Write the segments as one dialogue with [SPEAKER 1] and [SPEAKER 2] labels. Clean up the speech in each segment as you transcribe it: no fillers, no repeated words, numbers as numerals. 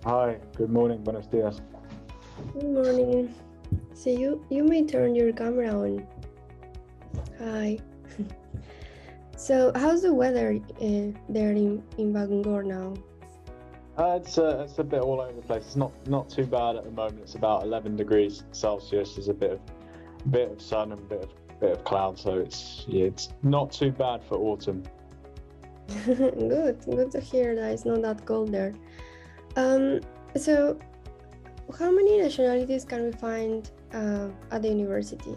[SPEAKER 1] Hi, good morning, buenos dias.
[SPEAKER 2] Good morning. So you may turn your camera on. Hi. So how's the weather there in Bangor now?
[SPEAKER 1] It's a bit all over the place. It's not too bad at the moment. It's about 11 degrees Celsius. There's a bit of sun and bit of cloud, so it's not too bad for autumn.
[SPEAKER 2] Good to hear that it's not that cold there. So how many nationalities can we find at the university?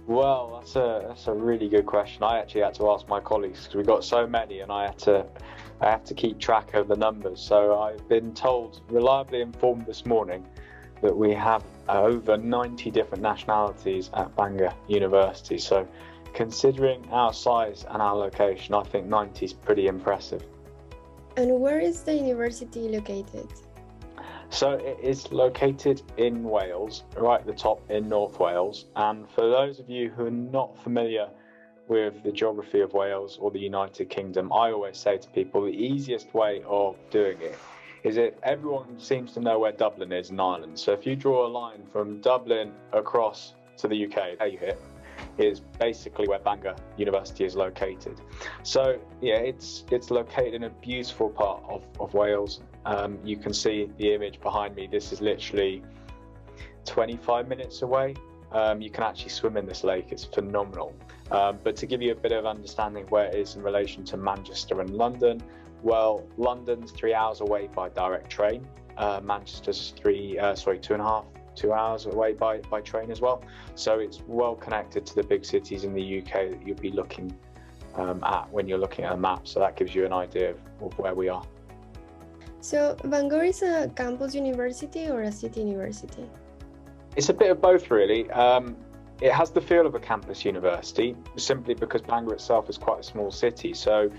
[SPEAKER 1] Well, that's a really good question. I actually had to ask my colleagues because we got so many, and I have to keep track of the numbers. So I've been told, reliably informed this morning, that we have over 90 different nationalities at Bangor University. So considering our size and our location, I think 90 is pretty impressive.
[SPEAKER 2] And where is the university located?
[SPEAKER 1] So it is located in Wales, right at the top in North Wales. And for those of you who are not familiar with the geography of Wales or the United Kingdom, I always say to people the easiest way of doing it is if everyone seems to know where Dublin is in Ireland. So if you draw a line from Dublin across to the UK, there you hit, is basically where Bangor University is located. So yeah, it's located in a beautiful part of Wales. You can see the image behind me. This is literally 25 minutes away. You can actually swim in this lake. It's phenomenal. But to give you a bit of understanding of where it is in relation to Manchester and London, well, London's 3 hours away by direct train. Manchester's 2 hours away by train as well. So it's well connected to the big cities in the UK that you'll be looking at when you're looking at a map. So that gives you an idea of where we are.
[SPEAKER 2] So Bangor is a campus university or a city university?
[SPEAKER 1] It's a bit of both, really. It has the feel of a campus university simply because Bangor itself is quite a small city. So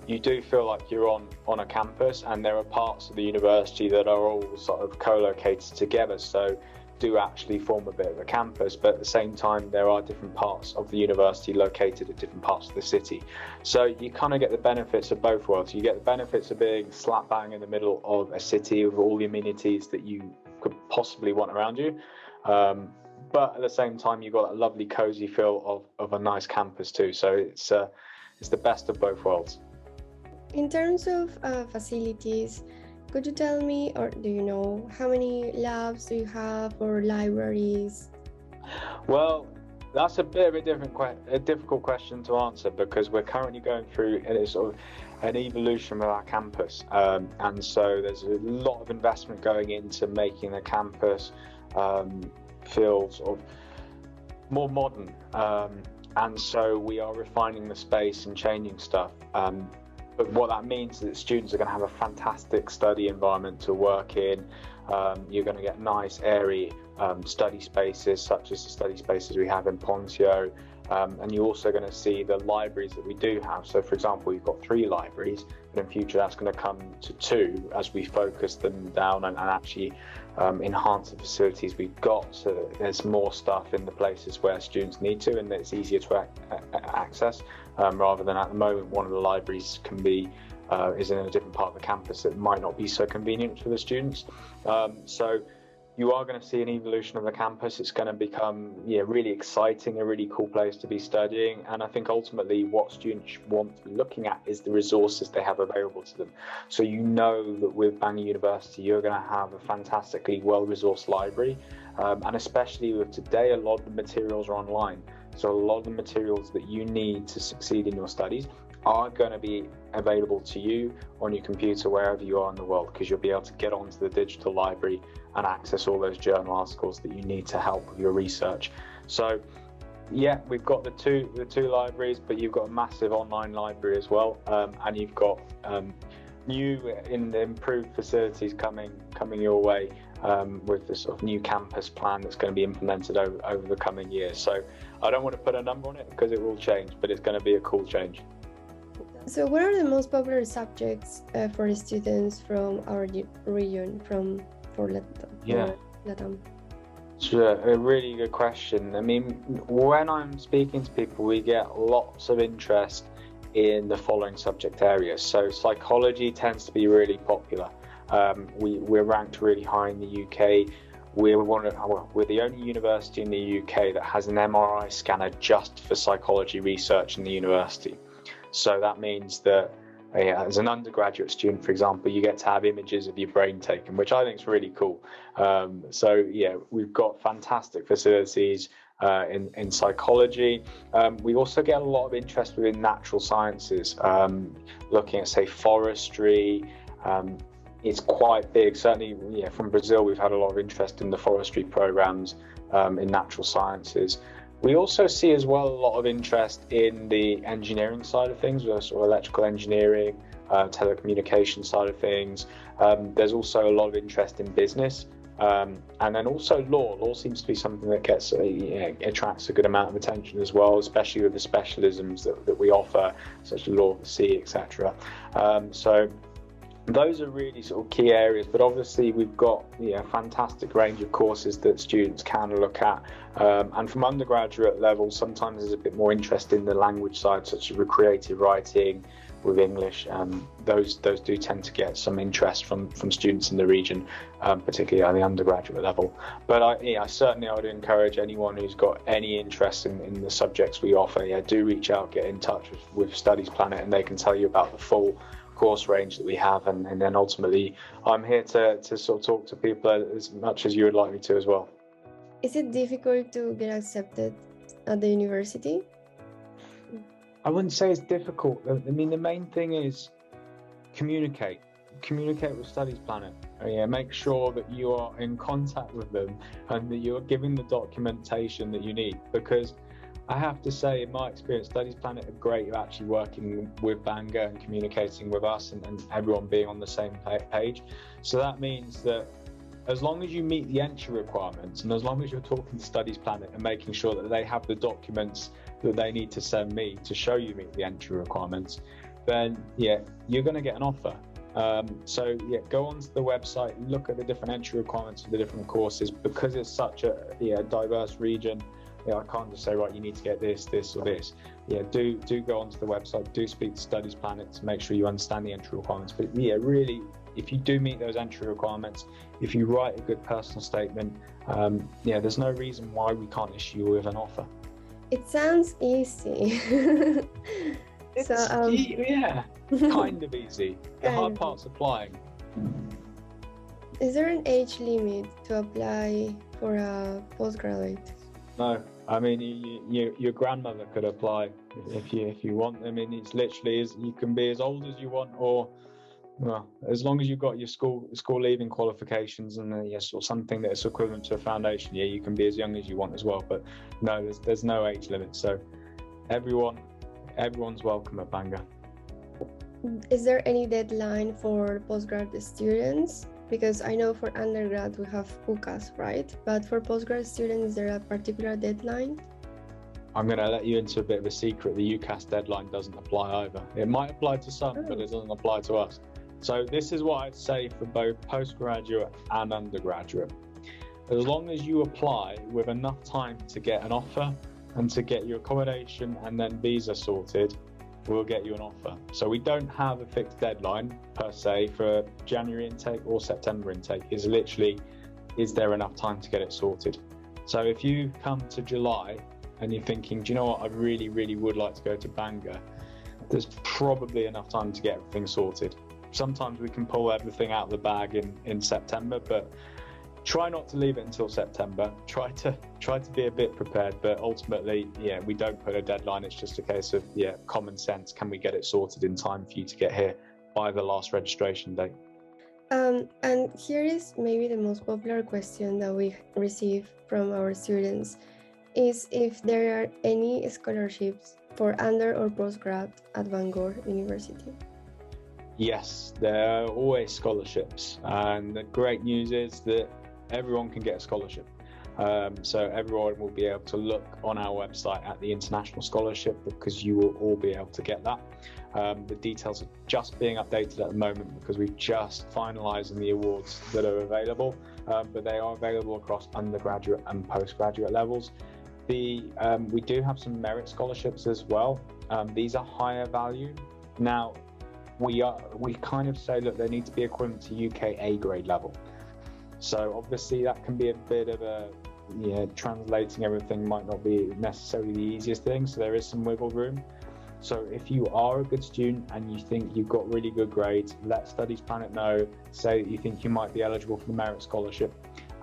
[SPEAKER 1] you do feel like you're on a campus, and there are parts of the university that are all sort of co-located together. So do actually form a bit of a campus, but at the same time there are different parts of the university located at different parts of the city. So you kind of get the benefits of both worlds. You get the benefits of being slap bang in the middle of a city with all the amenities that you could possibly want around you, but at the same time you've got that lovely cozy feel of a nice campus too. So it's the best of both worlds.
[SPEAKER 2] In terms of facilities, could you tell me, or do you know, how many labs do you have or libraries?
[SPEAKER 1] Well, that's a bit of a difficult question to answer because we're currently going through a sort of an evolution of our campus, and so there's a lot of investment going into making the campus feel sort of more modern, and so we are refining the space and changing stuff. But what that means is that students are going to have a fantastic study environment to work in. You're going to get nice, airy study spaces, such as the study spaces we have in Pontio. And you're also going to see the libraries that we do have. So, for example, we've got 3 libraries, but in future that's going to come to 2 as we focus them down and actually enhance the facilities we've got, so that there's more stuff in the places where students need to, and it's easier to access, rather than at the moment one of the libraries can be is in a different part of the campus that might not be so convenient for the students. So you are going to see an evolution of the campus. It's going to become really exciting, a really cool place to be studying. And I think ultimately what students want to be looking at is the resources they have available to them. So you know that with Bangor University, you're going to have a fantastically well-resourced library. And especially with today, a lot of the materials are online. So a lot of the materials that you need to succeed in your studies are going to be available to you on your computer wherever you are in the world, because you'll be able to get onto the digital library and access all those journal articles that you need to help with your research. So yeah, we've got the two libraries, but you've got a massive online library as well, and you've got new and improved facilities coming your way, with this sort of new campus plan that's going to be implemented over the coming years. So I don't want to put a number on it because it will change, but it's going to be a cool change.
[SPEAKER 2] So what are the most popular subjects for students from our region, for Latam?
[SPEAKER 1] Sure, a really good question. I mean, when I'm speaking to people, we get lots of interest in the following subject areas. So psychology tends to be really popular. We're ranked really high in the UK. We're the only university in the UK that has an MRI scanner just for psychology research in the university. So that means that as an undergraduate student, for example, you get to have images of your brain taken, which I think is really cool. So yeah, we've got fantastic facilities in psychology. We also get a lot of interest within natural sciences, looking at, say, forestry. It's quite big. Certainly, from Brazil, we've had a lot of interest in the forestry programs in natural sciences. We also see as well a lot of interest in the engineering side of things, sort of electrical engineering, telecommunication side of things. There's also a lot of interest in business, and then also law. Law seems to be something that attracts a good amount of attention as well, especially with the specialisms that we offer, such as law of the sea, etc. So those are really sort of key areas, but obviously we've got a fantastic range of courses that students can look at, and from undergraduate level sometimes there's a bit more interest in the language side, such as creative writing with English. Those do tend to get some interest from students in the region, particularly at the undergraduate level. But I certainly would encourage anyone who's got any interest in the subjects we offer, do reach out, get in touch with Studies Planet, and they can tell you about the full course range that we have, and then ultimately I'm here to sort of talk to people as much as you would like me to as well.
[SPEAKER 2] Is it difficult to get accepted at the university?
[SPEAKER 1] I wouldn't say it's difficult. I mean, the main thing is communicate with Studies Planet. Make sure that you are in contact with them and that you're giving the documentation that you need, because I have to say, in my experience, Studies Planet are great at actually working with BANGOR and communicating with us and everyone being on the same page. So that means that as long as you meet the entry requirements, and as long as you're talking to Studies Planet and making sure that they have the documents that they need to send me to show you meet the entry requirements, then you're going to get an offer. So go onto the website, look at the different entry requirements for the different courses, because it's such a diverse region. I can't just say, right, you need to get this or this. Do go onto the website, do speak to Studies Planet to make sure you understand the entry requirements. But really, if you do meet those entry requirements, if you write a good personal statement, there's no reason why we can't issue you with an offer.
[SPEAKER 2] It sounds easy.
[SPEAKER 1] It's, kind of easy. The hard part's applying.
[SPEAKER 2] Is there an age limit to apply for a postgraduate?
[SPEAKER 1] No, I mean your grandmother could apply if you want. I mean, it's literally you can be as old as you want, or as long as you've got your school leaving qualifications and or something that's equivalent to a foundation. You can be as young as you want as well. But no, there's no age limit. So everyone's welcome at BANGOR.
[SPEAKER 2] Is there any deadline for postgraduate students? Because I know for undergrad we have UCAS, right? But for postgrad students, is there a particular deadline?
[SPEAKER 1] I'm going to let you into a bit of a secret. The UCAS deadline doesn't apply either. It might apply to some, but it doesn't apply to us. So this is what I'd say for both postgraduate and undergraduate. As long as you apply with enough time to get an offer and to get your accommodation and then visa sorted, we'll get you an offer. So we don't have a fixed deadline per se for January intake or September intake. It's literally, is there enough time to get it sorted? So if you come to July and you're thinking, do you know what, I really, really would like to go to BANGOR, there's probably enough time to get everything sorted. Sometimes we can pull everything out of the bag in September, but try not to leave it until September. Try to be a bit prepared, but ultimately, we don't put a deadline. It's just a case of common sense. Can we get it sorted in time for you to get here by the last registration date?
[SPEAKER 2] And here is maybe the most popular question that we receive from our students, is if there are any scholarships for under or postgrad at BANGOR University.
[SPEAKER 1] Yes, there are always scholarships, and the great news is that everyone can get a scholarship. So everyone will be able to look on our website at the international scholarship, because you will all be able to get that. The details are just being updated at the moment because we're just finalising the awards that are available, but they are available across undergraduate and postgraduate levels. We do have some merit scholarships as well. These are higher value. Now, we kind of say, look, they need to be equivalent to UK A grade level. So obviously that can be a bit of a, translating everything might not be necessarily the easiest thing. So there is some wiggle room. So if you are a good student and you think you've got really good grades, let Studies Planet know, say that you think you might be eligible for the merit scholarship,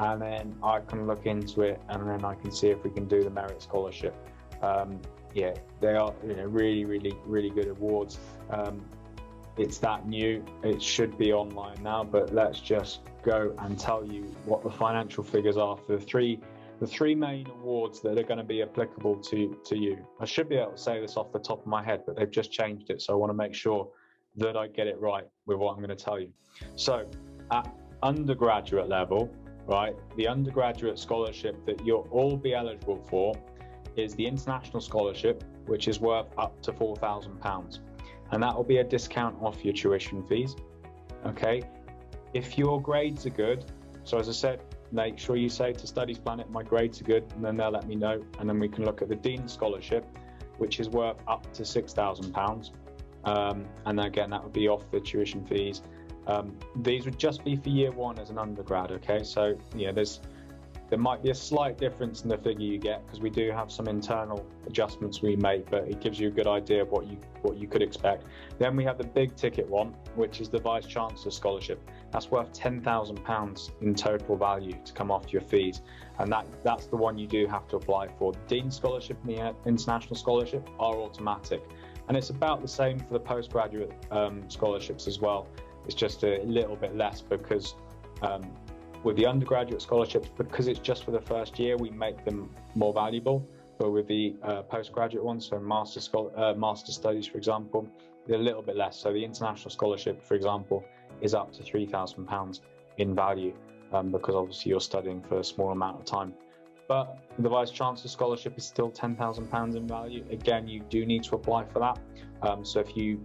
[SPEAKER 1] and then I can look into it, and then I can see if we can do the merit scholarship. They are really, really, really good awards. It's that new, it should be online now, but let's just go and tell you what the financial figures are for the three main awards that are going to be applicable to you. I should be able to say this off the top of my head, but they've just changed it, so I want to make sure that I get it right with what I'm going to tell you. So at undergraduate level, right, the undergraduate scholarship that you'll all be eligible for is the international scholarship, which is worth up to £4,000. And that will be a discount off your tuition fees. Okay, if your grades are good, so as I said, make sure you say to Studies Planet, my grades are good, and then they'll let me know, and then we can look at the Dean Scholarship, which is worth up to £6,000. And again, that would be off the tuition fees. These would just be for year one as an undergrad. Okay, so there might be a slight difference in the figure you get, because we do have some internal adjustments we make, but it gives you a good idea of what you could expect. Then we have the big ticket one, which is the Vice Chancellor Scholarship. That's worth £10,000 in total value to come off your fees, and that's the one you do have to apply for. The Dean Scholarship and the International Scholarship are automatic, and it's about the same for the postgraduate scholarships as well. It's just a little bit less, because with the undergraduate scholarships, because it's just for the first year, we make them more valuable. But with the postgraduate ones, so master studies, for example, they're a little bit less. So the international scholarship, for example, is up to £3,000 in value, because obviously you're studying for a small amount of time. But the Vice Chancellor Scholarship is still £10,000 in value. Again, you do need to apply for that. So if you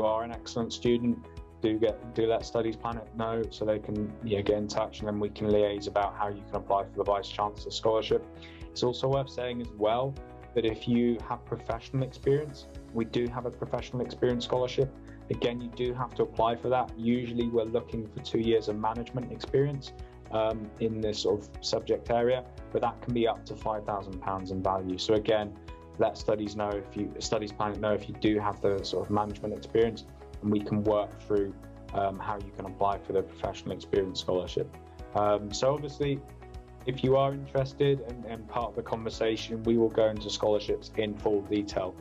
[SPEAKER 1] are an excellent student, do let Studies Planet know, so they can get in touch, and then we can liaise about how you can apply for the Vice Chancellor Scholarship. It's also worth saying as well that if you have professional experience, we do have a professional experience scholarship. Again, you do have to apply for that. Usually we're looking for 2 years of management experience in this sort of subject area, but that can be up to £5,000 in value. So again, let Studies Planet know if you do have the sort of management experience, and we can work through how you can apply for the professional experience scholarship. So obviously, if you are interested and part of the conversation, we will go into scholarships in full detail.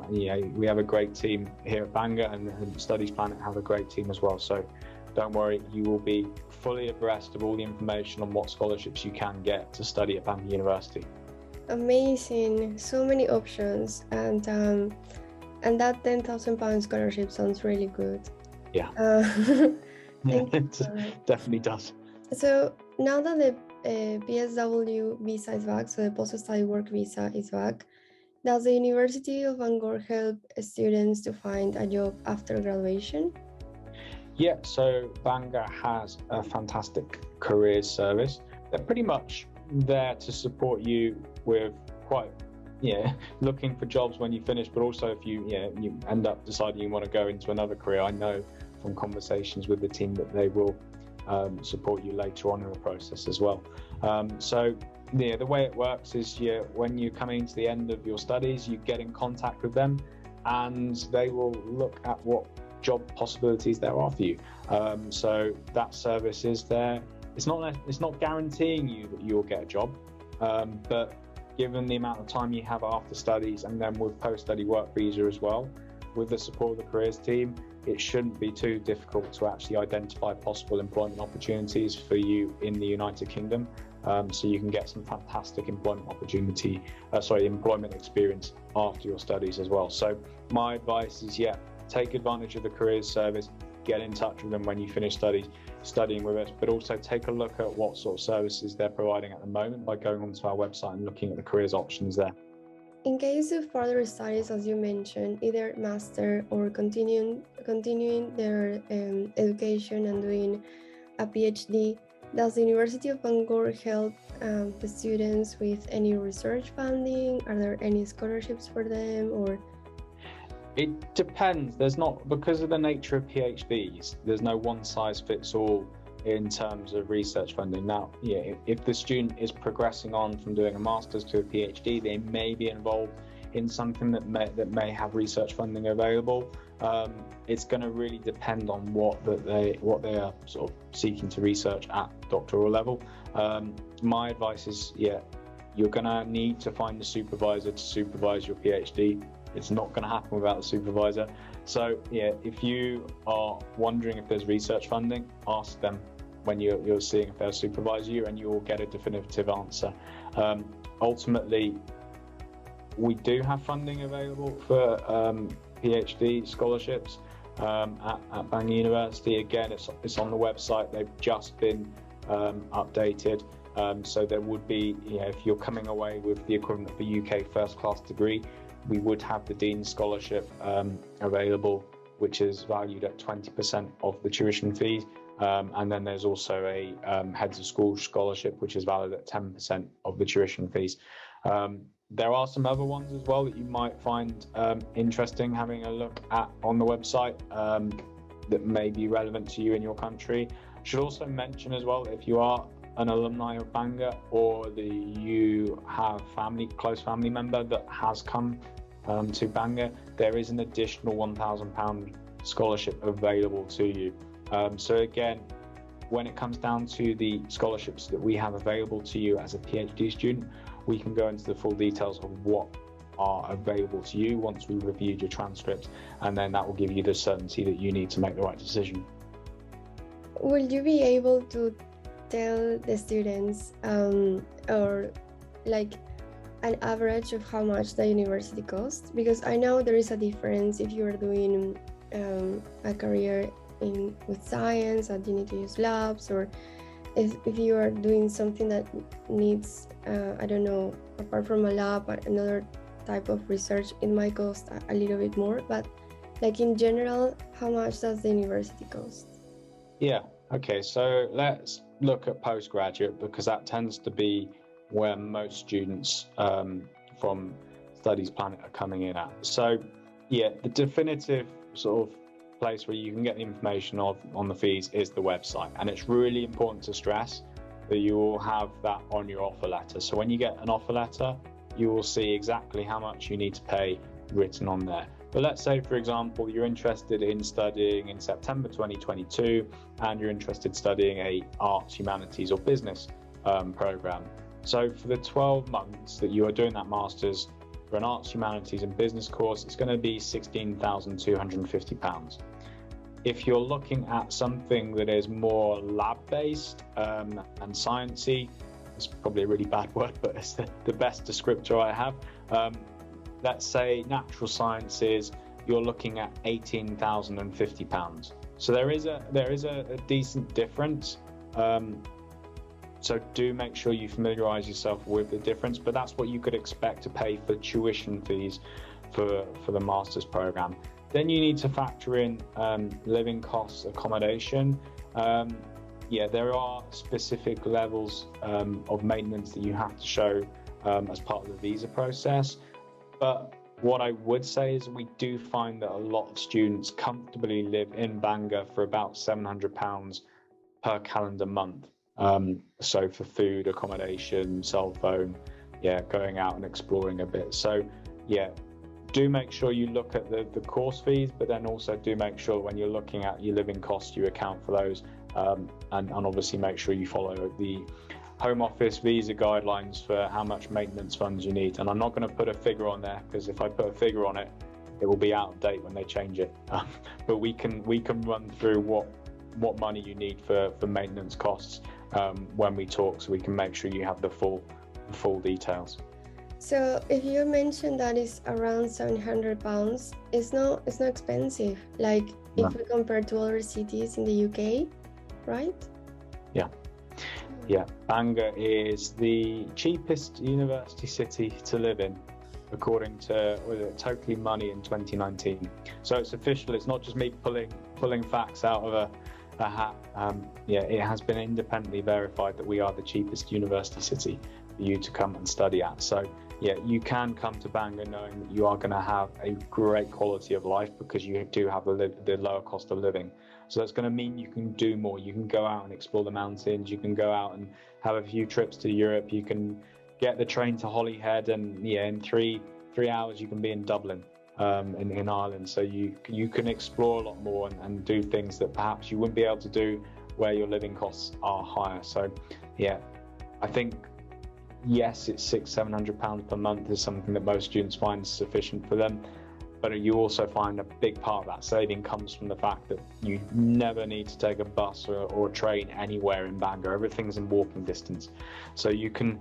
[SPEAKER 1] We have a great team here at BANGOR, and Studies Planet have a great team as well. So don't worry, you will be fully abreast of all the information on what scholarships you can get to study at BANGOR University.
[SPEAKER 2] Amazing, so many options, and that £10,000 scholarship sounds really good.
[SPEAKER 1] Yeah. It definitely does.
[SPEAKER 2] So now that the PSW visa is back, so the post-study work visa is back, does the University of BANGOR help students to find a job after graduation?
[SPEAKER 1] Yeah, so BANGOR has a fantastic careers service. They're pretty much there to support you with looking for jobs when you finish, but also if you end up deciding you want to go into another career. I know from conversations with the team that they will support you later on in the process as well. The way it works is when you're coming to the end of your studies, you get in contact with them, and they will look at what job possibilities there are for you. So that service is there. It's not guaranteeing you that you'll get a job, but given the amount of time you have after studies, and then with post-study work visa as well, with the support of the careers team, it shouldn't be too difficult to actually identify possible employment opportunities for you in the United Kingdom. So you can get some fantastic employment experience after your studies as well. So my advice is, take advantage of the careers service, get in touch with them when you finish studying with us, but also take a look at what sort of services they're providing at the moment by going onto our website and looking at the careers options there.
[SPEAKER 2] In case of further studies, as you mentioned, either master or continuing their education and doing a PhD, does the University of BANGOR help the students with any research funding? Are there any scholarships for them, or?
[SPEAKER 1] It depends. There's not, because of the nature of PhDs, there's no one size fits all in terms of research funding. Now, yeah, if the student is progressing on from doing a master's to a PhD, they may be involved in something that may have research funding available. It's going to really depend on what they are sort of seeking to research at doctoral level. My advice is, yeah, you're going to need to find a supervisor to supervise your PhD. It's not going to happen without a supervisor. So yeah, if you are wondering if there's research funding, ask them when you're seeing if they'll supervise you, and you will get a definitive answer. Ultimately, we do have funding available for PhD scholarships at BANGOR University. Again, it's on the website. They've just been updated. So there would be, if you're coming away with the equivalent of a UK first class degree, we would have the Dean's Scholarship available, which is valued at 20% of the tuition fees. And then there's also a Heads of School Scholarship, which is valued at 10% of the tuition fees. There are some other ones as well that you might find interesting having a look at on the website that may be relevant to you in your country. Should also mention as well, if you are an alumni of BANGOR, or you have close family member that has come to BANGOR, there is an additional £1,000 scholarship available to you. So again, when it comes down to the scholarships that we have available to you as a PhD student, we can go into the full details of what are available to you once we've reviewed your transcripts, and then that will give you the certainty that you need to make the right decision.
[SPEAKER 2] Will you be able to tell the students or like an average of how much the university costs? Because I know there is a difference if you are doing a career with science and you need to use labs, or if you are doing something that needs I don't know, apart from a lab, another type of research, it might cost a little bit more. But like in general, how much does the university cost?
[SPEAKER 1] Yeah, okay, so let's look at postgraduate, because that tends to be where most students from Studies Planet are coming in at. So yeah, the definitive sort of place where you can get the information on the fees is the website, and it's really important to stress that you will have that on your offer letter. So when you get an offer letter, you will see exactly how much you need to pay written on there. But let's say, for example, you're interested in studying in September 2022, and you're interested in studying a arts, humanities or business program. So for the 12 months that you are doing that master's for an arts, humanities and business course, it's going to be £16,250. If you're looking at something that is more lab-based and sciencey, it's probably a really bad word, but it's the best descriptor I have. Let's say natural sciences, you're looking at £18,050. So there is a decent difference. So do make sure you familiarise yourself with the difference, but that's what you could expect to pay for tuition fees for the master's program. Then you need to factor in living costs, accommodation. Yeah, there are specific levels of maintenance that you have to show as part of the visa process. But what I would say is we do find that a lot of students comfortably live in BANGOR for about £700 per calendar month. So for food, accommodation, cell phone, yeah, going out and exploring a bit. So yeah, do make sure you look at the course fees, but then also do make sure when you're looking at your living costs, you account for those, and obviously make sure you follow the Home Office visa guidelines for how much maintenance funds you need. And I'm not going to put a figure on there, because if I put a figure on it, it will be out of date when they change it. But we can run through what money you need for maintenance costs when we talk, so we can make sure you have the full details.
[SPEAKER 2] So if you mentioned that it's around £700, it's not expensive, like if we compare to other cities in the UK, right?
[SPEAKER 1] Yeah, BANGOR is the cheapest university city to live in, according to Totally Money in 2019. So it's official. It's not just me pulling facts out of a hat. Yeah, it has been independently verified that we are the cheapest university city for you to come and study at. So yeah, you can come to Bangor knowing that you are going to have a great quality of life because you do have the lower cost of living. So that's going to mean you can do more. You can go out and explore the mountains. You can go out and have a few trips to Europe. You can get the train to Holyhead, and in three hours you can be in Dublin, in Ireland. So you can explore a lot more and do things that perhaps you wouldn't be able to do where your living costs are higher. So yeah, I think yes, it's £600-700 per month is something that most students find sufficient for them. But you also find a big part of that saving comes from the fact that you never need to take a bus or a train anywhere in Bangor. Everything's in walking distance. So you can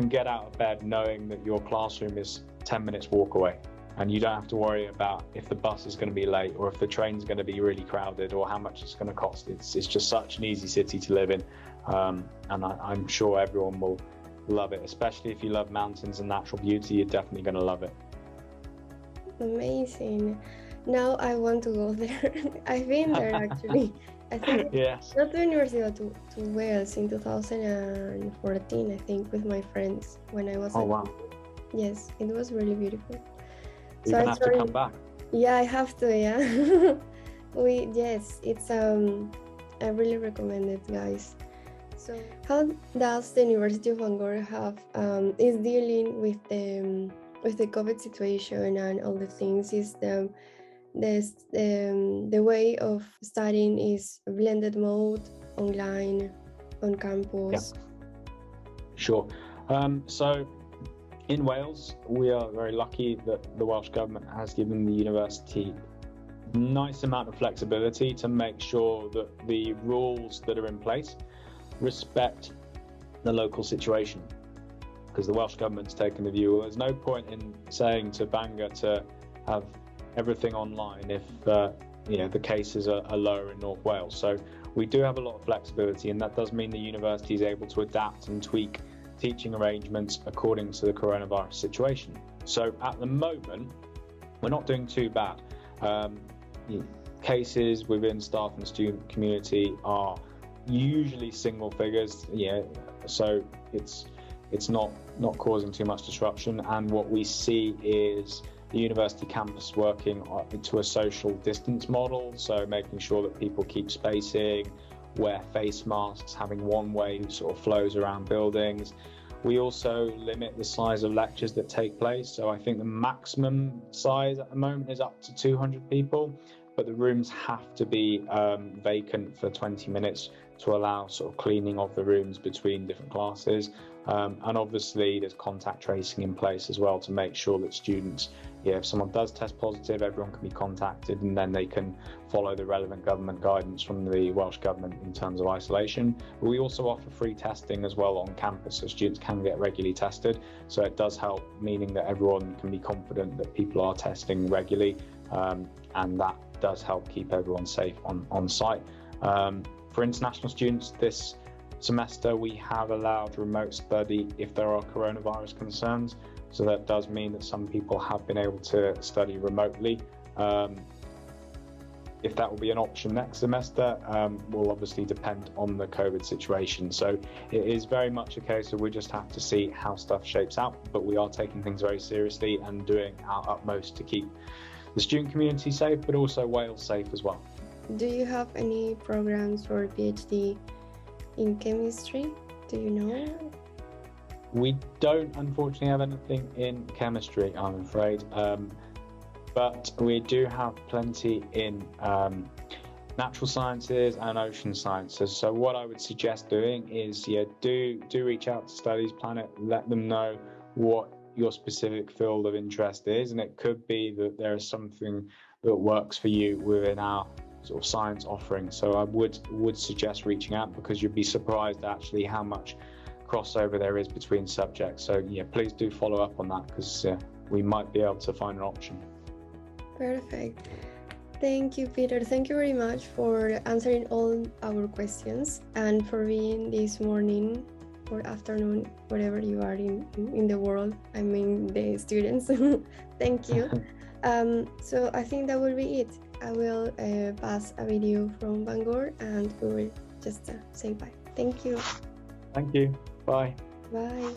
[SPEAKER 1] get out of bed knowing that your classroom is 10 minutes walk away. And you don't have to worry about if the bus is going to be late or if the train's going to be really crowded or how much it's going to cost. It's just such an easy city to live in. And I'm sure everyone will love it, especially if you love mountains and natural beauty. You're definitely going to love it.
[SPEAKER 2] Amazing. Now I want to go there. I've been there actually. I think
[SPEAKER 1] yes.
[SPEAKER 2] Not to University, but to Wales in 2014, I think, with my friends when I was.
[SPEAKER 1] Oh wow.
[SPEAKER 2] Yes, it was really beautiful.
[SPEAKER 1] You're gonna have to come back.
[SPEAKER 2] Yeah, I have to. Yeah. It's I really recommend it, guys. So, how does the University of BANGOR is dealing with the COVID situation and all the things? Is the way of studying is blended mode, online, on campus?
[SPEAKER 1] Yeah. Sure. So in Wales, we are very lucky that the Welsh Government has given the university a nice amount of flexibility to make sure that the rules that are in place respect the local situation. Because the Welsh Government's taken the view, well, there's no point in saying to Bangor to have everything online if the cases are lower in North Wales. So we do have a lot of flexibility, and that does mean the university is able to adapt and tweak teaching arrangements according to the coronavirus situation. So at the moment, we're not doing too bad. Cases within staff and student community are usually single figures, so it's not causing too much disruption. And what we see is the university campus working to a social distance model, so making sure that people keep spacing, wear face masks, having one-way sort of flows around buildings. We also limit the size of lectures that take place, so I think the maximum size at the moment is up to 200 people, but the rooms have to be vacant for 20 minutes to allow sort of cleaning of the rooms between different classes. And obviously there's contact tracing in place as well to make sure that students, if someone does test positive, everyone can be contacted, and then they can follow the relevant government guidance from the Welsh Government in terms of isolation. But we also offer free testing as well on campus, so students can get regularly tested. So it does help, meaning that everyone can be confident that people are testing regularly, and that does help keep everyone safe on site. For international students this semester, we have allowed remote study if there are coronavirus concerns. So that does mean that some people have been able to study remotely. If that will be an option next semester will obviously depend on the COVID situation. So it is very much a case of we just have to see how stuff shapes out, but we are taking things very seriously and doing our utmost to keep the student community safe, but also Wales safe as well.
[SPEAKER 2] Do you have any programs for PhD in chemistry? Do you know?
[SPEAKER 1] We don't unfortunately have anything in chemistry, I'm afraid, but we do have plenty in natural sciences and ocean sciences. So what I would suggest doing is do reach out to Studies Planet, let them know what your specific field of interest is, and it could be that there is something that works for you within our sort of science offering. So I would suggest reaching out, because you'd be surprised actually how much crossover there is between subjects. So please do follow up on that, because we might be able to find an option.
[SPEAKER 2] Perfect. Thank you, Peter. Thank you very much for answering all our questions and for being this morning or afternoon, wherever you are in the world. I mean, the students. Thank you. So I think that will be it. I will pass a video from BANGOR and we will just say bye. Thank you.
[SPEAKER 1] Thank you. Bye.
[SPEAKER 2] Bye.